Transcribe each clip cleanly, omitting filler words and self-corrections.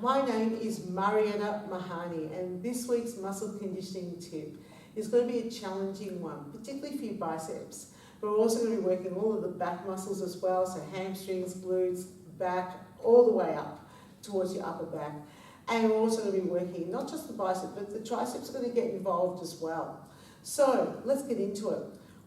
my name is Marietta Mahani, and this week's muscle conditioning tip is going to be a challenging one, particularly for your biceps. We're also going to be working all of the back muscles as well, so hamstrings, glutes, back, all the way up towards your upper back. And we're also going to be working not just the bicep, but the triceps are going to get involved as well. So let's get into it.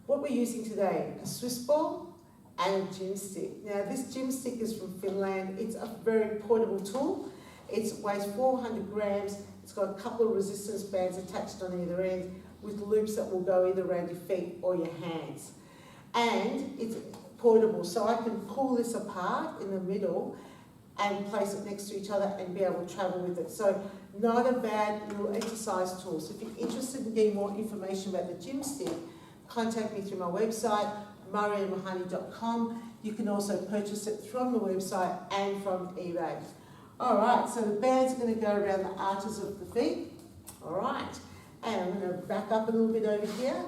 What we're using today, a Swiss ball and a gymstick. Now this gymstick is from Finland. It's a very portable tool. It weighs 400 grams. It's got a couple of resistance bands attached on either end with loops that will go either around your feet or your hands. And it's portable, so I can pull this apart in the middle and place it next to each other and be able to travel with it. So not a bad little exercise tool. So if you're interested in getting more information about the gymstick, contact me through my website, mariamahani.com. You can also purchase it from the website and from eBay. All right, so the band's going to go around the arches of the feet. All right, and I'm going to back up a little bit over here.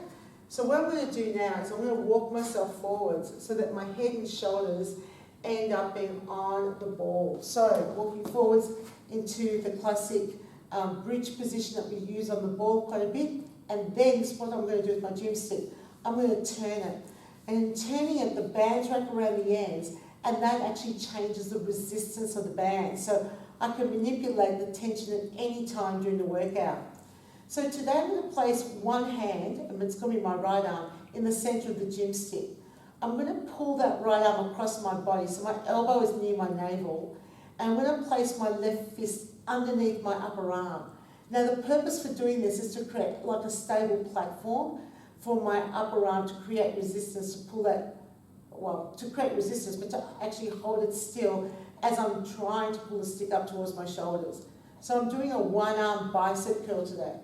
So what I'm going to do now is I'm going to walk myself forwards so that my head and shoulders end up being on the ball. So walking forwards into the classic bridge position that we use on the ball quite a bit. And then what I'm going to do with my gymstick, I'm going to turn it. And in turning it, the bands wrap around the ends, and that actually changes the resistance of the band. So I can manipulate the tension at any time during the workout. So today I'm going to place one hand, and it's going to be my right arm, in the center of the gymstick. I'm going to pull that right arm across my body, so my elbow is near my navel, and I'm going to place my left fist underneath my upper arm. Now the purpose for doing this is to create like a stable platform for my upper arm to create resistance, to pull that, well, to create resistance, but to actually hold it still as I'm trying to pull the stick up towards my shoulders. So I'm doing a one-arm bicep curl today.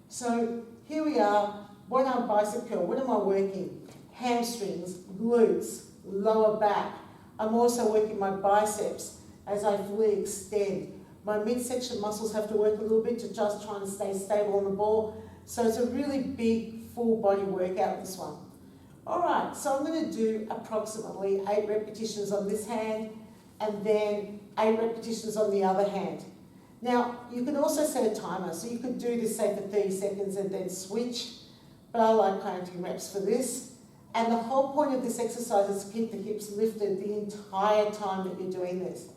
So here we are, one-arm bicep curl. What am I working? Hamstrings, glutes, lower back. I'm also working my biceps as I fully extend. My midsection muscles have to work a little bit to just try and stay stable on the ball. So it's a really big full body workout, this one. All right, so I'm going to do approximately 8 repetitions on this hand and then 8 repetitions on the other hand. Now, you can also set a timer, so you could do this, say, for 30 seconds and then switch, but I like counting reps for this. And the whole point of this exercise is to keep the hips lifted the entire time that you're doing this.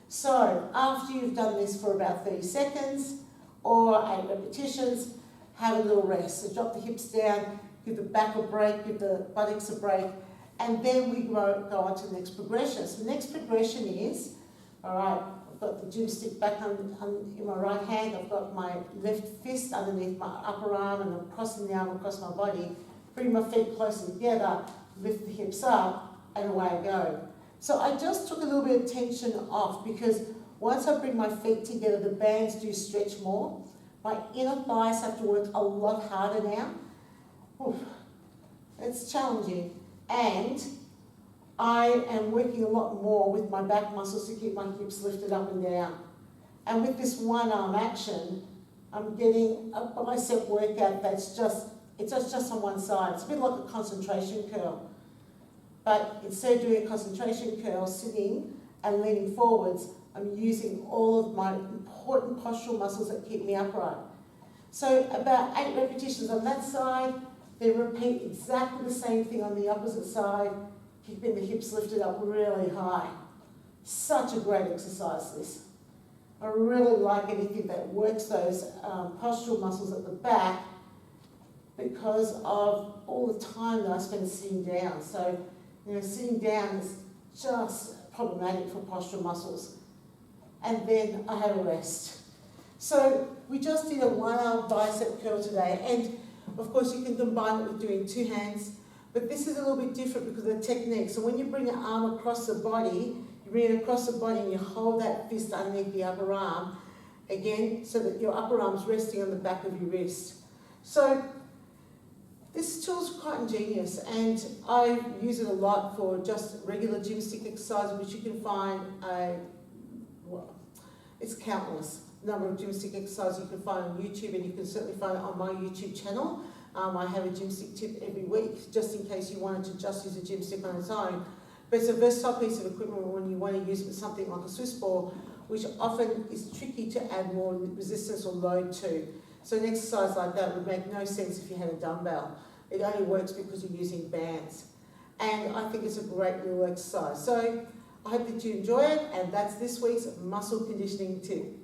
So after you've done this for about 30 seconds or 8 repetitions, have a little rest. So drop the hips down, give the back a break, give the buttocks a break, and then we go on to the next progression. So the next progression is, all right, I've got the gymstick back in my right hand, I've got my left fist underneath my upper arm, and I'm crossing the arm across my body. Bring my feet closer together, lift the hips up, and away I go. So I just took a little bit of tension off because once I bring my feet together, the bands do stretch more. My inner thighs have to work a lot harder now. Oof, it's challenging. And I am working a lot more with my back muscles to keep my hips lifted up and down. And with this one arm action, I'm getting a bicep workout that's just on one side. It's a bit like a concentration curl. But instead of doing a concentration curl, sitting and leaning forwards, I'm using all of my important postural muscles that keep me upright. So about 8 repetitions on that side, then repeat exactly the same thing on the opposite side, keeping the hips lifted up really high. Such a great exercise, this. I really like anything that works those postural muscles at the back because of all the time that I spend sitting down. So, you know, sitting down is just problematic for postural muscles. And then I have a rest. So we just did a one-arm bicep curl today, and of course you can combine it with doing 2 hands, but this is a little bit different because of the technique. So when you bring your arm across the body, you bring it across the body and you hold that fist underneath the upper arm, again, so that your upper arm's resting on the back of your wrist. So this tool's quite ingenious, and I use it a lot for just regular gymstick exercise, which you can find it's countless number of gymstick exercises you can find on YouTube, and you can certainly find it on my YouTube channel. I have a gymstick tip every week, just in case you wanted to just use a gymstick on its own. But it's a versatile piece of equipment when you want to use it with something like a Swiss ball which often is tricky to add more resistance or load to. So an exercise like that would make no sense if you had a dumbbell. It only works because you're using bands. And I think it's a great little exercise. So I hope that you enjoy it, and that's this week's muscle conditioning tip.